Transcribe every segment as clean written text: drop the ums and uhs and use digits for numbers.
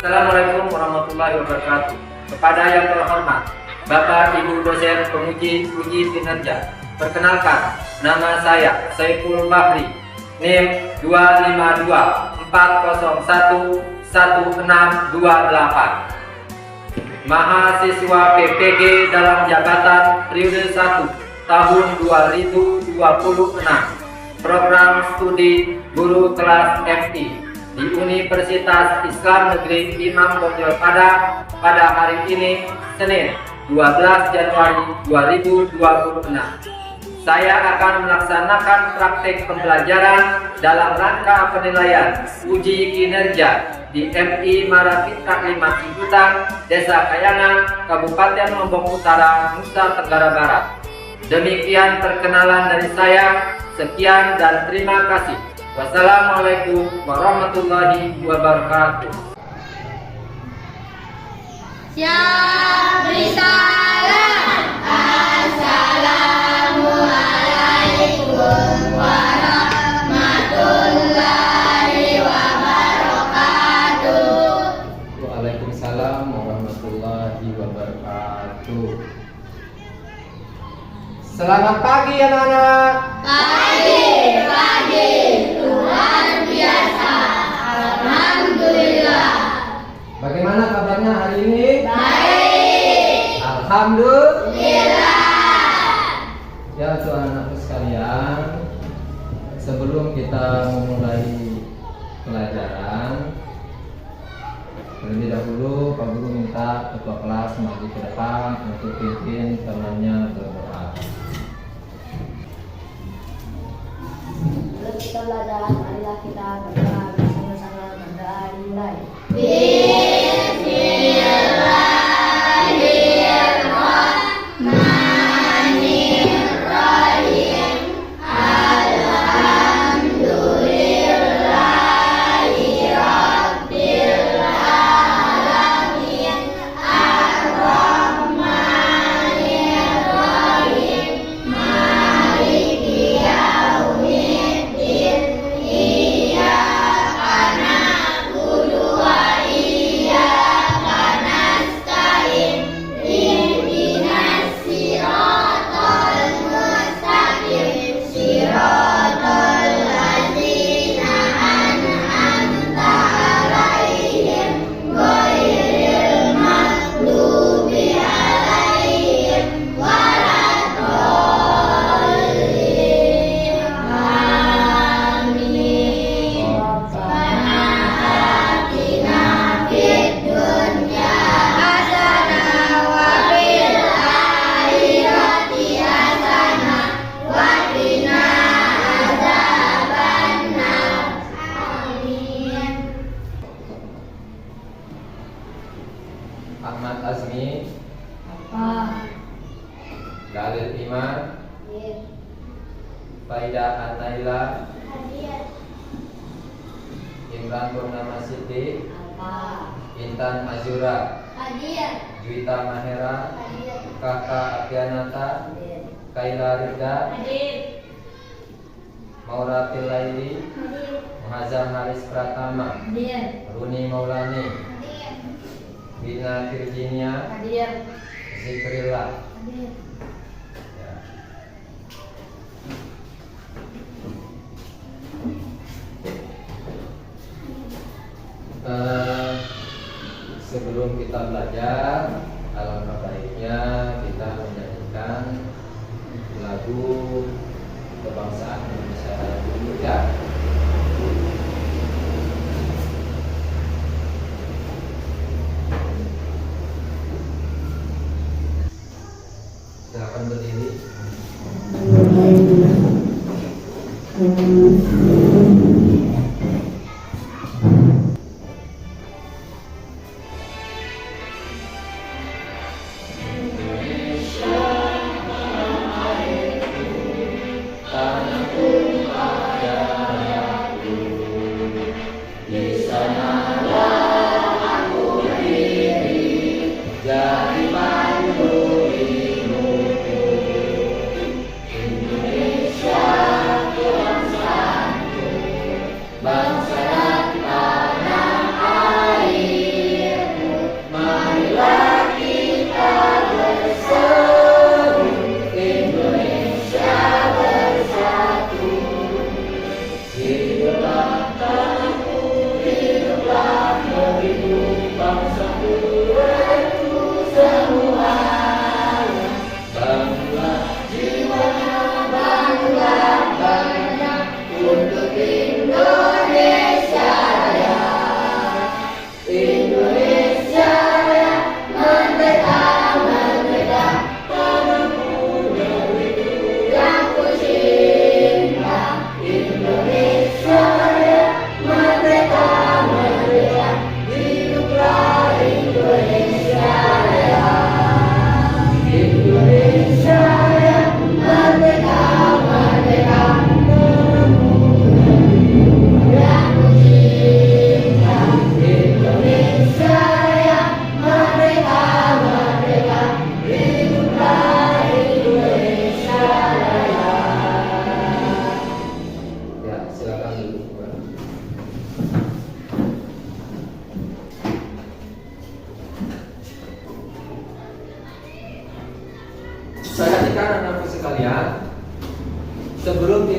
Assalamualaikum warahmatullahi wabarakatuh. Kepada yang terhormat Bapak Ibu dosen penguji uji kinerja, perkenalkan, nama saya Saiful Bahri, NIM 25240111628. Mahasiswa PPG dalam jabatan periode 1 tahun 2026. Program studi guru kelas FI di Universitas Islam Negeri Imam Bonjol Padang pada hari ini, Senin 12 Januari 2026. Saya akan melaksanakan praktek pembelajaran dalam rangka penilaian uji kinerja di MI Marapita 5 Ciputat, Desa Kayangan, Kabupaten Lombok Utara, Nusa Tenggara Barat. Demikian perkenalan dari saya. Sekian dan terima kasih. Wassalamualaikum warahmatullahi wabarakatuh. Siap bersalam. Assalamualaikum warahmatullahi wabarakatuh. Waalaikumsalam warahmatullahi wabarakatuh. Selamat pagi anak-anak. Pagi, luar biasa. Alhamdulillah. Bagaimana kabarnya hari ini? Baik. Alhamdulillah. Ya, untuk anak-anakku sekalian, sebelum kita memulai pelajaran, terlebih dahulu Pak Guru minta ketua kelas maju ke depan untuk pimpin temannya berdoa. Sebelum kita belajar, marilah kita berdoa bersama-sama. Berdoa dimulai. Bismillahirrahmanirrahim. Alhamdulillahi rabbil alamin. Ar-Rahmanirrahim. Maliki yaumiddin. Iyyaka na'budu wa iyyaka nasta'in. Ihdinas siratal mustaqim. Siratal ladzina an'amta 'alaihim ghairil maghdubi 'alaihim waladdallin. Amin. Rabbana atina fid dunya hasanah wa fil akhirati hasanah wa qina adzabannar. Amin. Ahmad Azmi, Apa? Dalil Iman, Hadir. Faida Anaila, Hadir. Imran Purnama Siti, Apa? Intan Azura, Hadir. Juwita Mahera, Hadir. Kakak Apianata, Hadir. Kaila Rida, Hadir. Maura Tilaili, Hadir. Muhazzam Haris Pratama, Hadir. Runi Maulani, Hadir. Bina Virginia, Hadir. Zikrillah. Hadir. Ya. Sebelum kita belajar, alangkah baiknya kita menyanyikan lagu kebangsaan Indonesia Raya dulu ya. Silakan berdiri. Tanahku ayahku, di sanalah aku berdiri, jadi pandu hidupku. Indonesia yang satu.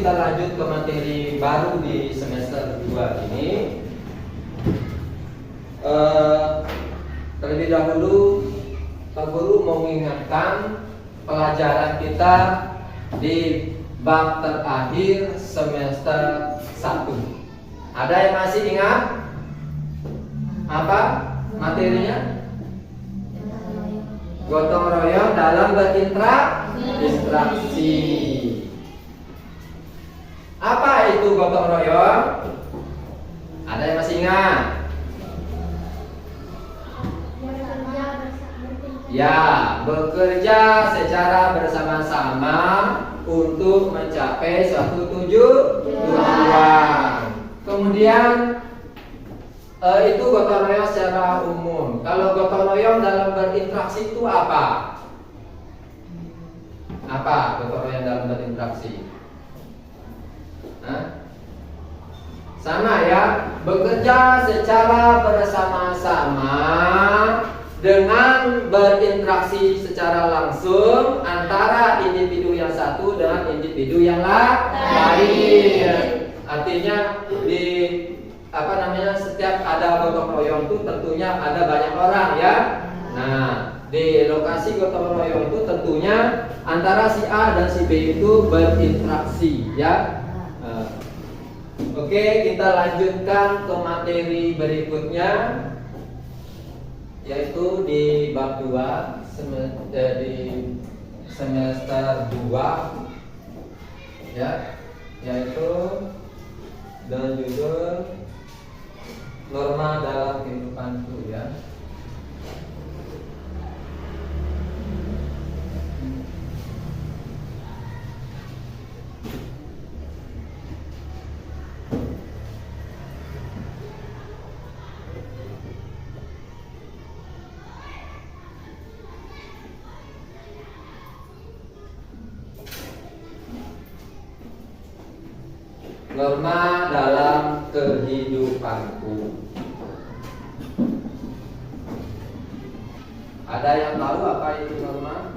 kita lanjut ke materi baru di semester 2 ini. Terlebih dahulu Pak Guru mau mengingatkan pelajaran kita di bab terakhir semester 1. Ada yang masih ingat? Apa materinya? Gotong royong dalam berinteraksi. Apa itu gotong royong? Ada yang masih ingat? Ya, bekerja secara bersama-sama untuk mencapai suatu tujuan. Kemudian itu gotong royong secara umum. Kalau gotong royong dalam berinteraksi itu apa? Apa gotong royong dalam berinteraksi? Sama ya, bekerja secara bersama-sama dengan berinteraksi secara langsung antara individu yang satu dengan individu yang lain. Artinya setiap ada gotong royong itu tentunya ada banyak orang ya. Nah, di lokasi gotong royong itu tentunya antara si A dan si B itu berinteraksi ya. Oke, kita lanjutkan ke materi berikutnya, yaitu di bab 2 di semester 2 ya, yaitu dengan judul norma dalam kehidupanku ya. Norma dalam kehidupanku. Ada yang tahu apa itu norma?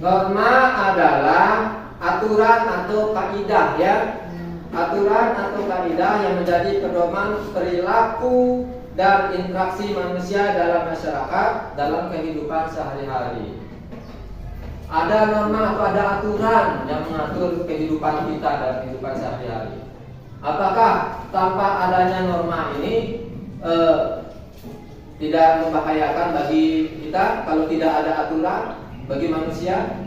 Norma adalah aturan atau kaidah ya. Aturan atau kaidah yang menjadi pedoman perilaku dan interaksi manusia dalam masyarakat dalam kehidupan sehari-hari. Ada norma atau ada aturan yang mengatur kehidupan kita dalam kehidupan sehari-hari. Apakah tanpa adanya norma ini tidak membahayakan bagi kita kalau tidak ada aturan? Bagi manusia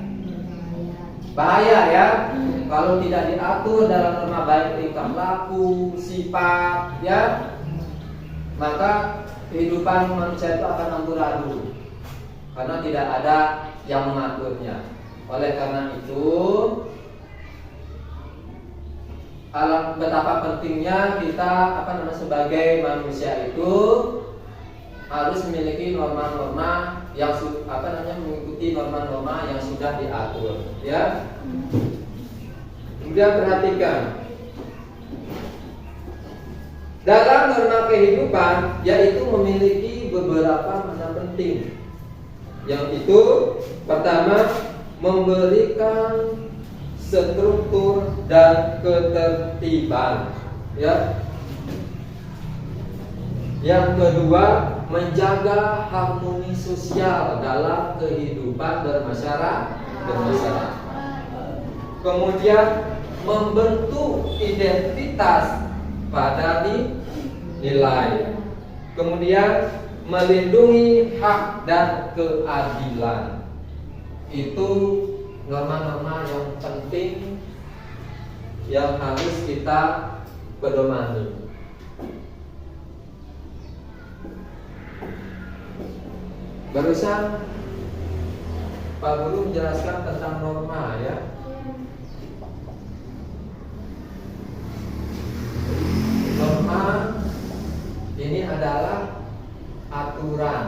bahaya ya. Kalau tidak diatur dalam norma baik tingkah laku, sifat ya, maka kehidupan manusia itu akan amburadul karena tidak ada yang mengaturnya. Oleh karena itu, betapa pentingnya kita sebagai manusia itu harus memiliki norma-norma yang mengikuti norma-norma yang sudah diatur ya. Kemudian perhatikan dalam norma kehidupan, yaitu memiliki beberapa makna penting. Yang itu pertama, memberikan struktur dan ketertiban ya. Yang kedua, menjaga harmoni sosial dalam kehidupan bermasyarakat. Kemudian membentuk identitas pada nilai. Kemudian melindungi hak dan keadilan. Itu norma-norma yang penting yang harus kita pedomani. Barusan Pak Guru menjelaskan tentang norma ya. Norma ini adalah aturan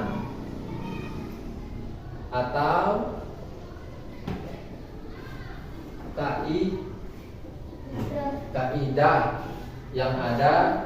atau kaidah yang ada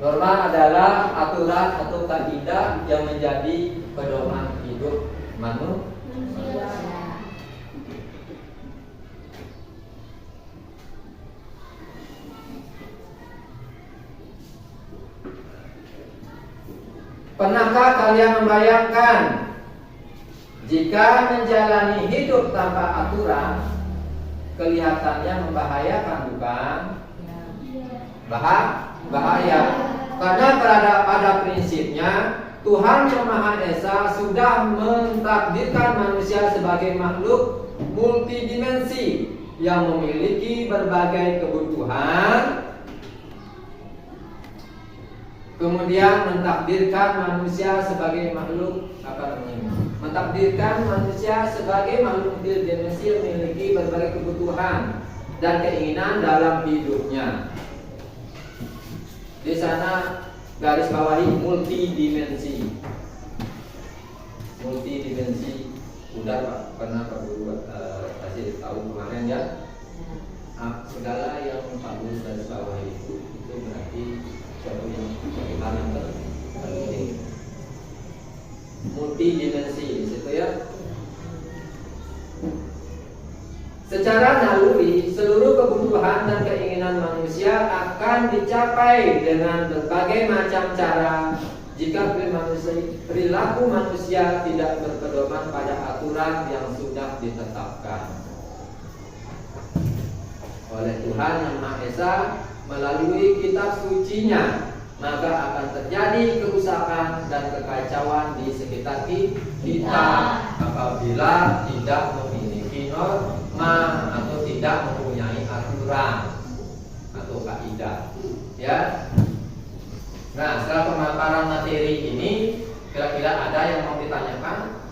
norma adalah aturan atau kaidah yang menjadi pedoman hidup manusia. Pernahkah kalian membayangkan jika menjalani hidup tanpa aturan kelihatannya membahayakan, bukan? Bahaya. Karena pada prinsipnya Tuhan Yang Maha Esa sudah mentakdirkan manusia sebagai makhluk multidimensi yang memiliki berbagai kebutuhan. Kemudian mentakdirkan manusia sebagai makhluk mentakdirkan manusia sebagai makhluk multidimensi yang memiliki berbagai kebutuhan dan keinginan dalam hidupnya. Di sana garis bawahi multidimensi. Multidimensi udah Pak, pernah Pak Guru kasih tahu kemarin ya. Segala yang Pak Guru garis bawahi itu berarti suatu yang hal yang penting. Multidimensi di situ ya. Secara naluri, seluruh kebutuhan dan keinginan manusia akan dicapai dengan berbagai macam cara jika perilaku manusia tidak berpedoman pada aturan yang sudah ditetapkan oleh Tuhan Yang Maha Esa melalui kitab sucinya. Maka akan terjadi kerusakan dan kekacauan di sekitar kita apabila tidak memiliki norma atau tidak mempunyai aturan atau kaidah ya. Nah, setelah pemaparan materi ini kira-kira ada yang mau ditanyakan?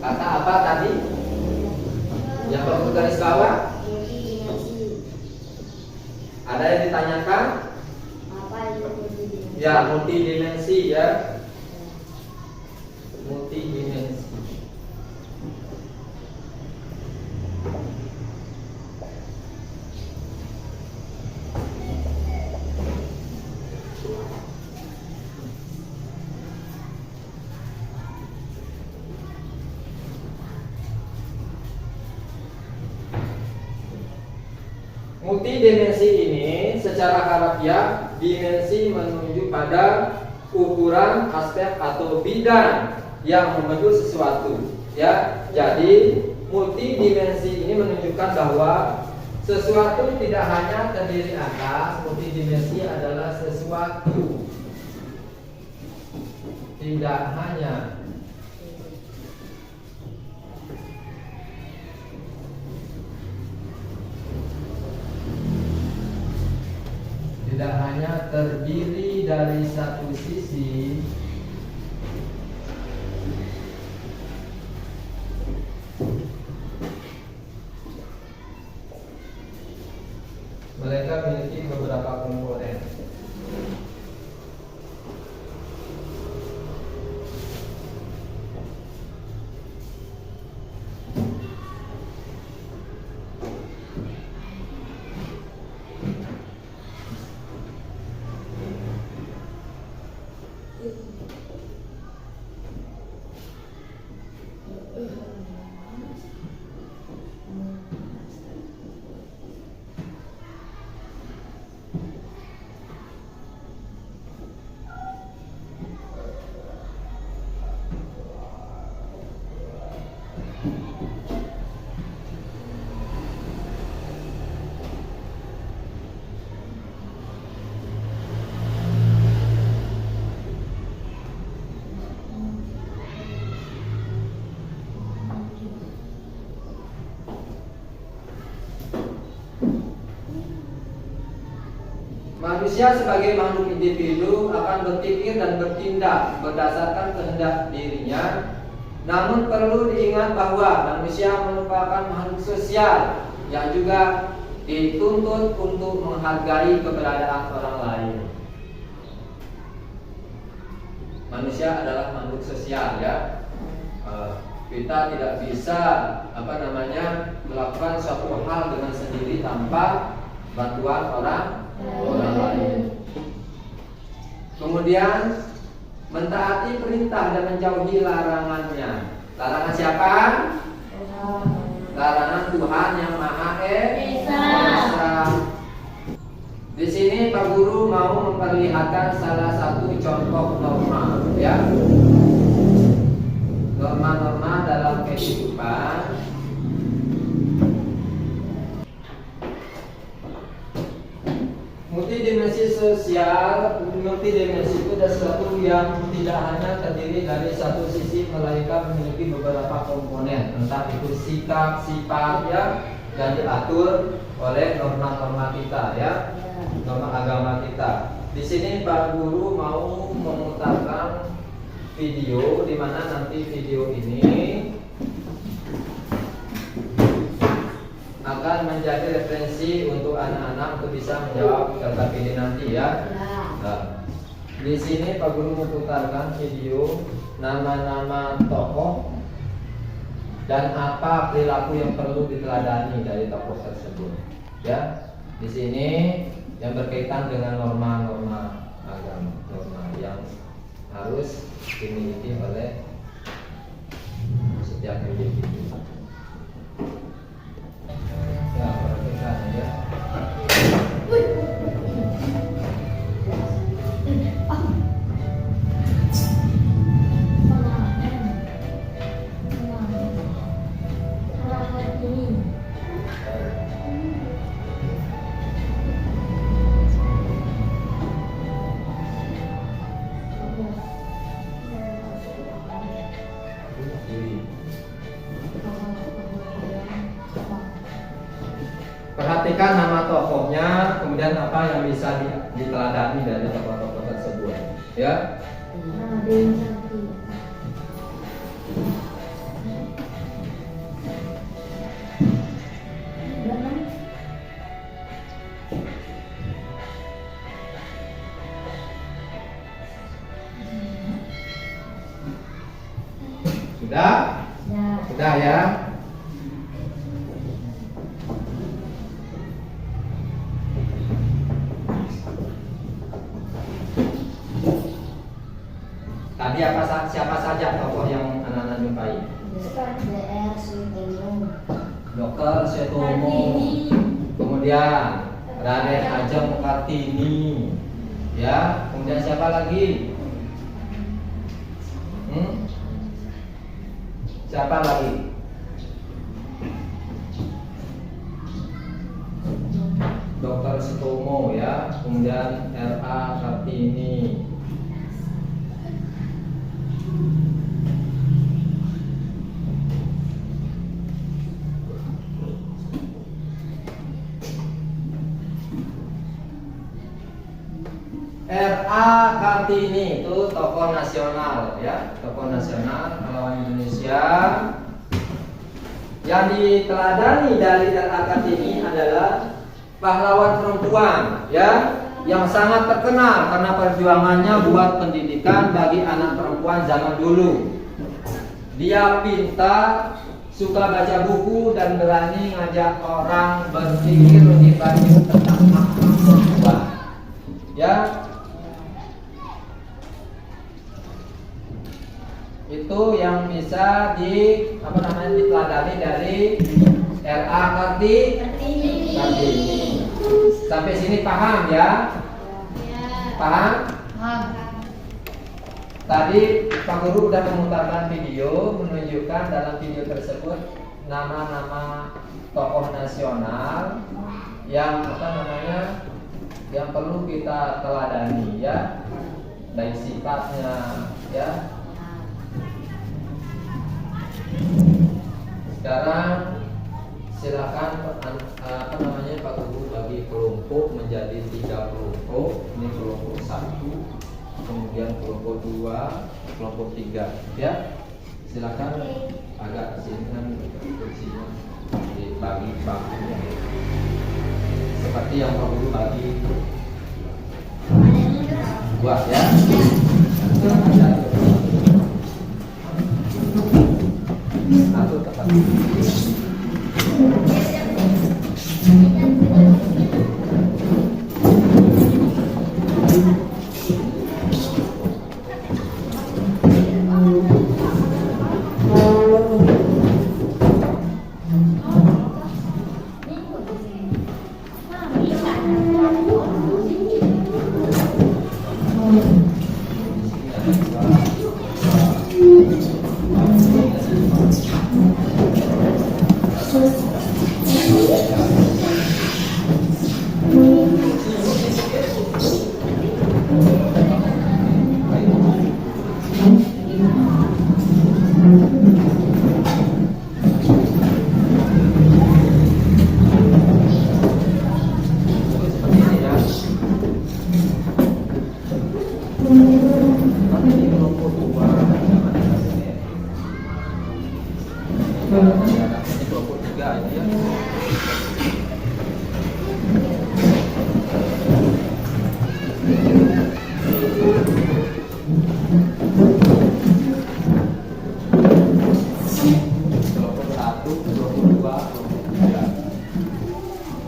Kata apa tadi? Yang perlu garis bawah? Ada yang ditanyakan? Apa itu multidimensi? Ya, multidimensi ya. Multidimensi. Multidimensi ini secara harafiah dimensi menunjuk pada ukuran, aspek atau bidang yang membentuk sesuatu ya. Jadi multidimensi ini menunjukkan bahwa sesuatu tidak hanya terdiri atas. Multidimensi adalah sesuatu tidak hanya terdiri dari satu sisi, mereka memiliki beberapa komponen. Manusia sebagai makhluk individu akan berpikir dan bertindak berdasarkan kehendak dirinya. Namun perlu diingat bahwa manusia merupakan makhluk sosial yang juga dituntut untuk menghargai keberadaan orang lain. Manusia adalah makhluk sosial ya. Kita tidak bisa melakukan suatu hal dengan sendiri tanpa bantuan orang lain. Kemudian mentaati perintah dan menjauhi larangannya. Larangan siapa? Larangan Tuhan yang Maha Esa. Di sini Pak Guru mau memperlihatkan salah satu contoh norma, ya. Norma-norma dalam kehidupan. Multidimensi sosial, multidimensi itu adalah sesuatu yang tidak hanya terdiri dari satu sisi, melainkan memiliki beberapa komponen, entah itu sikap, sifat ya, yang diatur oleh norma-norma kita ya, norma agama kita. Di sini Pak Guru mau memutarkan video, di mana nanti video ini akan menjadi referensi untuk anak-anak untuk bisa menjawab peserta pilih nanti ya. Nah, di sini Pak Guru memutarkan video nama-nama tokoh dan apa perilaku yang perlu diteladani dari tokoh tersebut. Ya, di sini yang berkaitan dengan norma-norma agama, norma yang harus dimiliki oleh setiap individu. Ya, perhatikan ya. Perhatikan nama tokohnya, kemudian apa yang bisa diteladani dari tokoh-tokoh tersebut, ya. Sudah? Sudah ya. Tadi siapa saja tokoh yang anak-anak jumpai? Dr. Sutomo, kemudian Raden Ajeng Kartini, ya. Kemudian siapa lagi? Siapa lagi? Dr. Sutomo, ya. Kemudian R.A. Kartini. R.A. Kartini itu tokoh nasional ya, tokoh nasional pahlawan Indonesia. Yang diteladani dari R.A. Kartini adalah pahlawan perempuan ya, yang sangat terkenal karena perjuangannya buat pendidikan bagi anak perempuan zaman dulu. Dia pintar, suka baca buku dan berani ngajak orang berpikir lebih banyak tentang hak perempuan. Ya, itu yang bisa diteladani dari R.A. Kartini. Sampai sini paham ya? Paham? Tadi Pak Guru sudah memutarkan video, menunjukkan dalam video tersebut nama-nama tokoh nasional yang yang perlu kita teladani ya, baik sifatnya ya. Sekarang silakan Pak Guru bagi kelompok menjadi 3 kelompok. Ini kelompok 1, kemudian kelompok 2, kelompok 3 ya. Silakan agak sini kan kursinya dibagi bangkunya seperti yang Pak Guru bagi 2 ya. Satu tepat.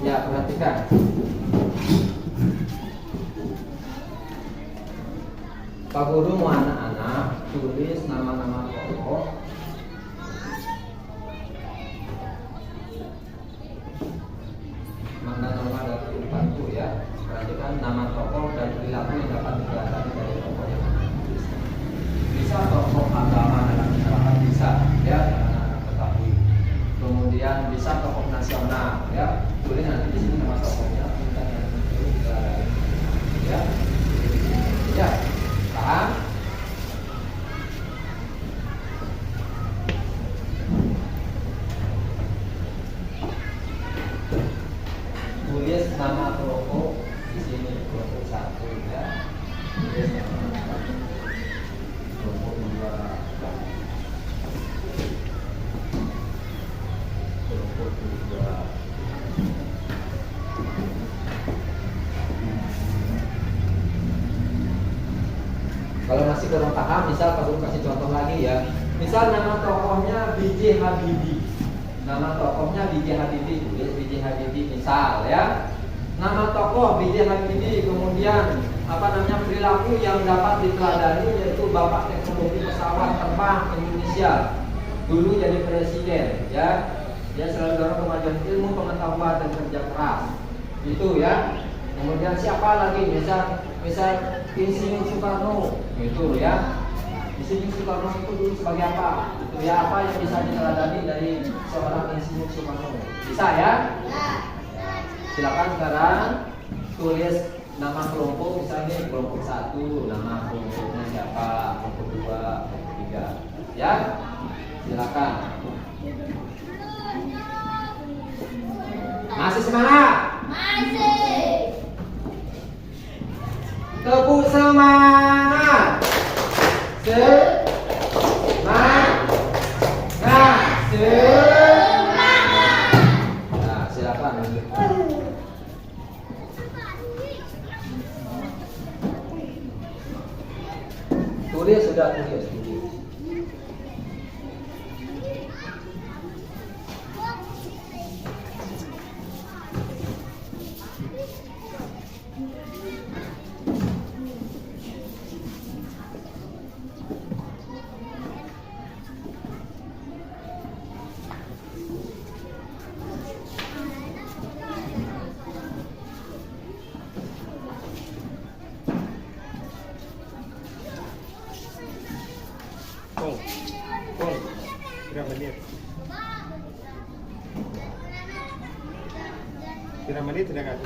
Ya, perhatikan. Pak Guru mau anak-anak tulis nama-nama tokoh. Mana nama dari bantu ya. Perhatikan nama tokoh dan perilaku yang dapat dipelajari dari tokoh yang bisa tokoh agama dalam masyarakat bisa ya, anak-anak ketahui. Kemudian bisa tokoh nasional ya. Tulis nanti di sini nama tokohnya, ya. Ya, paham? Tulis nama kelompok di sini, kelompok 1 ya. Tulis nama kelompok 2, kelompok 3. Kalau masih kurang paham, misal Pak Guru kasih contoh lagi ya. Misal nama tokohnya B.J. Habibie. Nama tokohnya B.J. Habibie, tulis B.J. Habibie misal ya. Nama tokoh B.J. Habibie, kemudian perilaku yang dapat diteladani yaitu Bapak Teknologi Pesawat Terbang Indonesia. Dulu jadi presiden ya. Dia selalu dorong kemajuan ilmu, pengetahuan dan kerja keras. Itu ya. Kemudian siapa lagi? Misal Insinyur Soekarno, gitu ya. Insinyur Soekarno itu dulu sebagai apa? Itu ya, apa yang bisa diteladani dari seorang Insinyur Soekarno? Bisa ya? Silakan sekarang tulis nama kelompok, misalnya kelompok 1, nama kelompoknya siapa, kelompok 2, kelompok 3, ya. Silakan. Masih semangat? Masih. Tepuk semangat. Semangat. Nah, silakan. Tulis sudah tulis. Berapa menit sudah kan?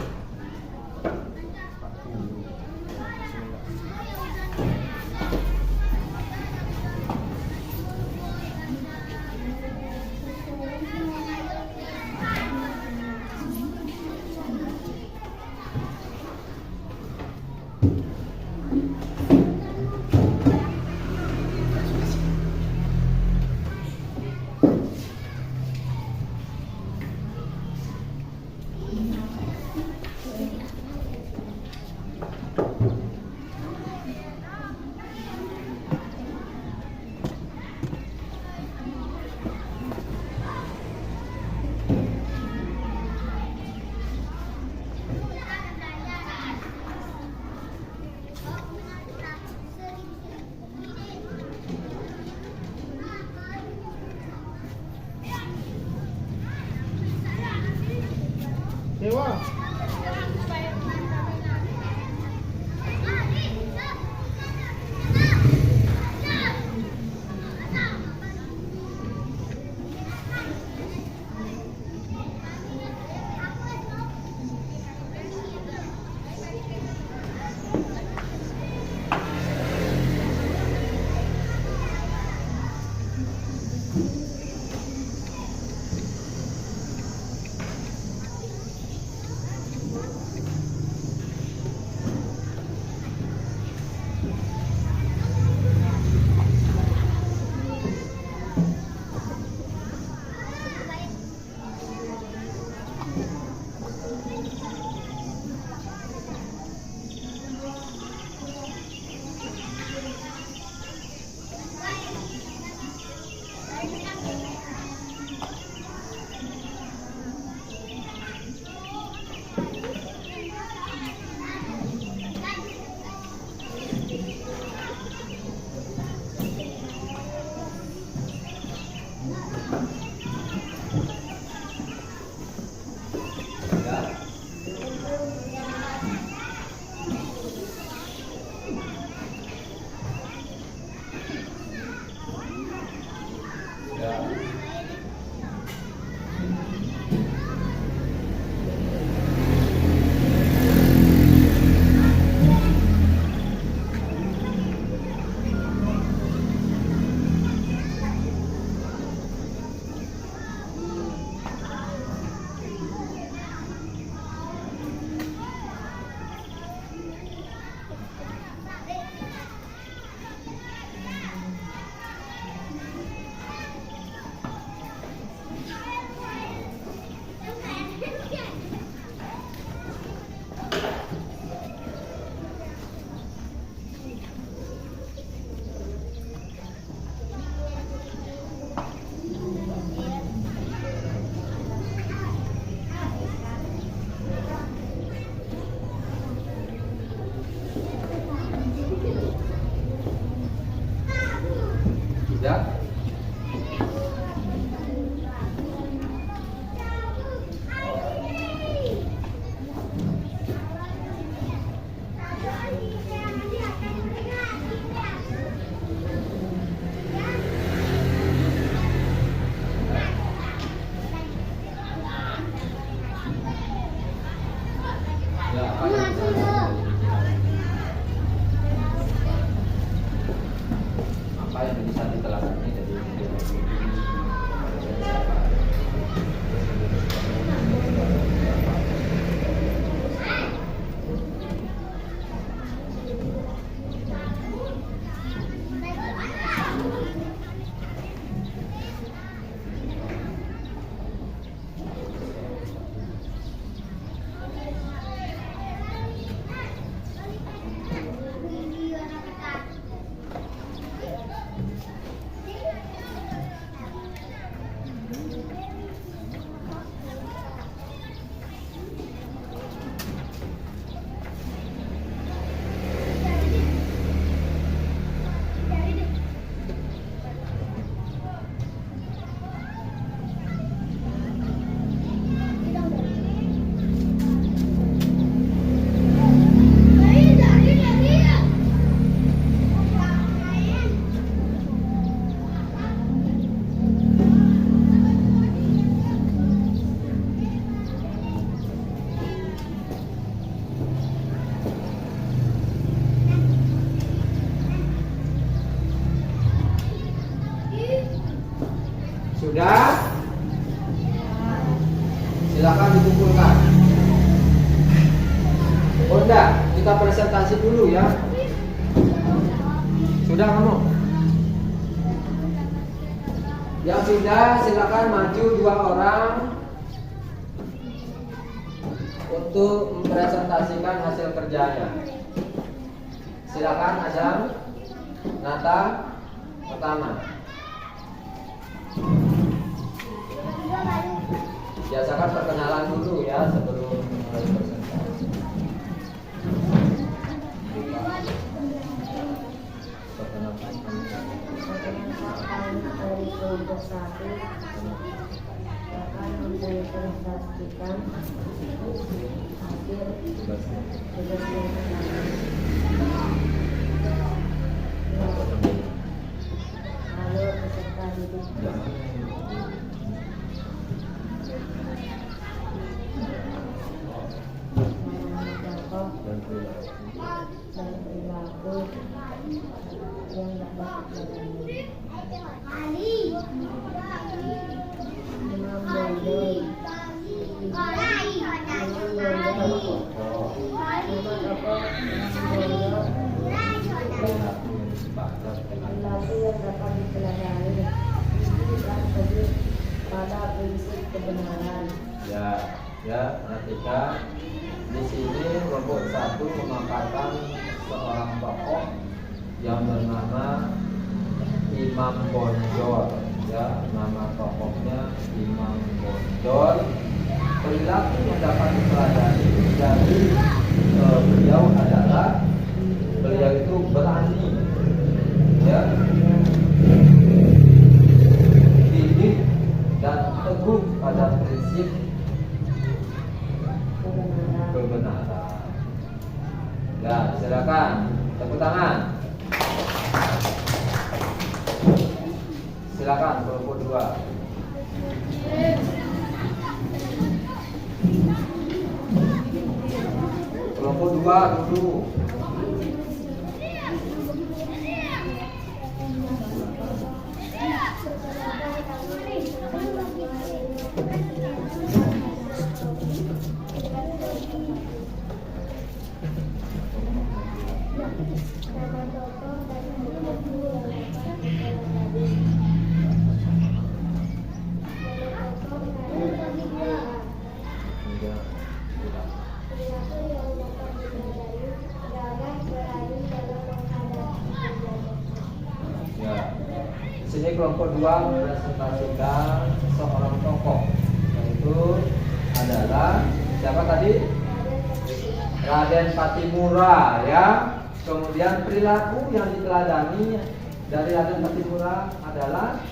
presentasi dulu ya. Sudah kamu? Yang sudah silakan maju 2 orang untuk mempresentasikan hasil kerjanya. Silakan Azam, Nata, pertama. Biasakan perkenalan dulu ya sebelum mulai presentasi. Dari kelompok 1 akan mempresentasikan hasil tugas yang lalu peserta didik dan perilaku yang dapat dijalani. Imam Bondoy, perilaku yang dapat diteladani dan teguh pada prinsip kebenaran. Ya, perhatikan di sini kelompok 1 memaparkan seorang tokoh yang bernama Imam Bonjol. Ya, nama tokohnya Imam Bonjol. Perilaku yang dapat diteladani dari beliau adalah beliau itu berani, ya, gigih dan teguh pada prinsip kebenaran. Ya, silakan tepuk tangan. Silakan kelompok 2. Kelompok 2 dulu. Sini kelompok 2 mempresentasikan seorang tokoh, yaitu adalah siapa tadi? Raden Patimura, ya. Kemudian perilaku yang diteladani dari Raden Patimura adalah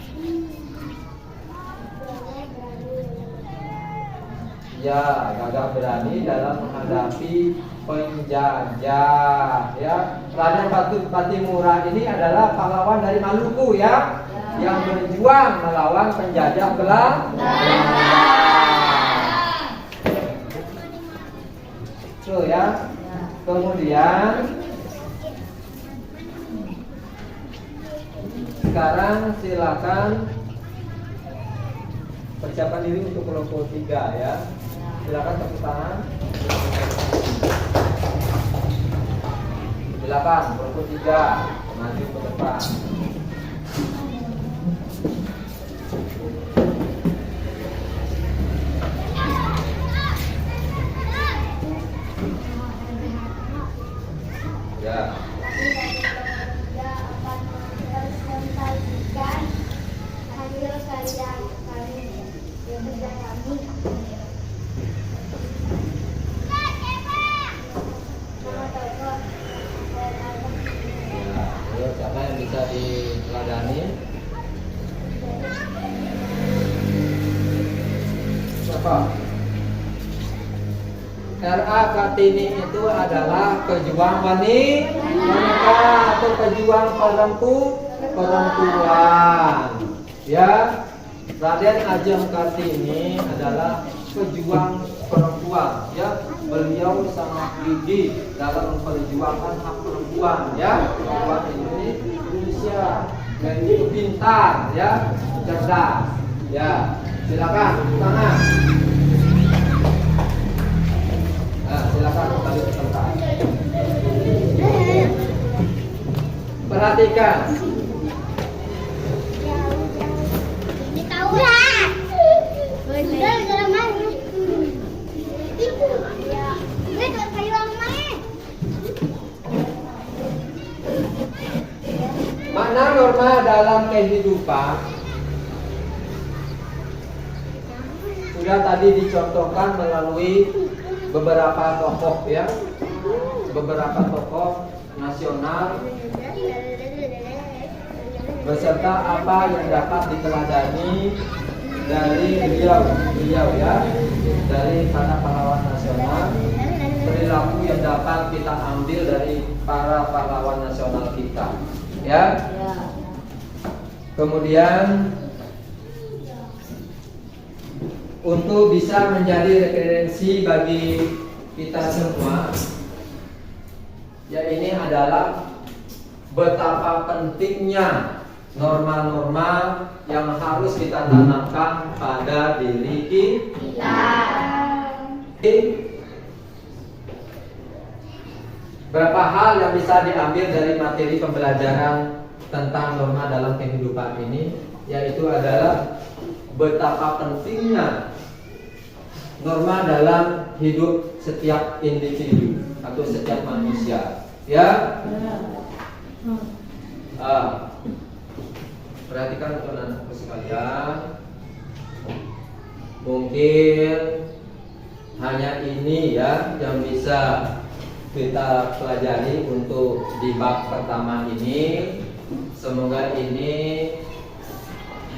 ya, gagah berani dalam menghadapi penjajah, ya. Raden Patimura ini adalah pahlawan dari Maluku, ya, yang berjuang melawan penjajah Belanda. So, ya. Kemudian sekarang silakan persiapkan diri untuk kelompok 3, ya. Silakan tepuk tangan. Silakan kelompok 3 maju ke depan. Ya. akan mempresentasikan hasil karya kami yang kerja kami. Ya, siapa yang bisa diteladani? Siapa? R.A. Kartini itu adalah pejuang wanita atau pejuang perempuan. Ya, Raden Ajeng Kartini adalah pejuang perempuan. Ya, beliau sangat gigih dalam memperjuangkan hak perempuan. Ya, perempuan Indonesia. Dan itu pintar, ya, cerdas. Ya, silakan tangan. Nah, silakan kembali ke tempat. Perhatikan. Ini tahu lah. Gara-gara mana? Ibu. Ya. Gue tuh kayu yang mana? Makna norma dalam kehidupan sudah tadi dicontohkan melalui beberapa tokoh ya, beberapa tokoh nasional beserta apa yang dapat diteladani dari beliau ya, dari para pahlawan nasional, perilaku yang dapat kita ambil dari para pahlawan nasional kita ya. Kemudian untuk bisa menjadi referensi bagi kita semua, ya ini adalah betapa pentingnya norma-norma yang harus kita tanamkan pada diri kita. Berapa hal yang bisa diambil dari materi pembelajaran tentang norma dalam kehidupan ini, yaitu adalah betapa pentingnya norma dalam hidup setiap individu atau setiap manusia ya. Perhatikan untuk anak-anakku sekalian, mungkin hanya ini ya yang bisa kita pelajari untuk di bab pertama ini. Semoga ini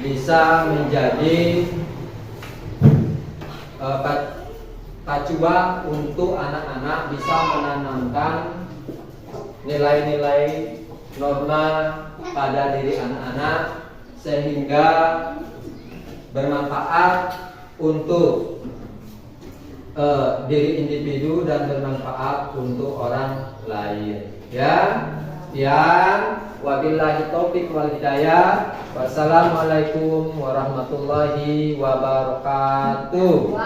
bisa menjadi pacuan untuk anak-anak bisa menanamkan nilai-nilai norma pada diri anak-anak sehingga bermanfaat untuk diri individu dan bermanfaat untuk orang lain ya. Wabillahi taufiq wal hidayah. Wassalamualaikum warahmatullahi wabarakatuh.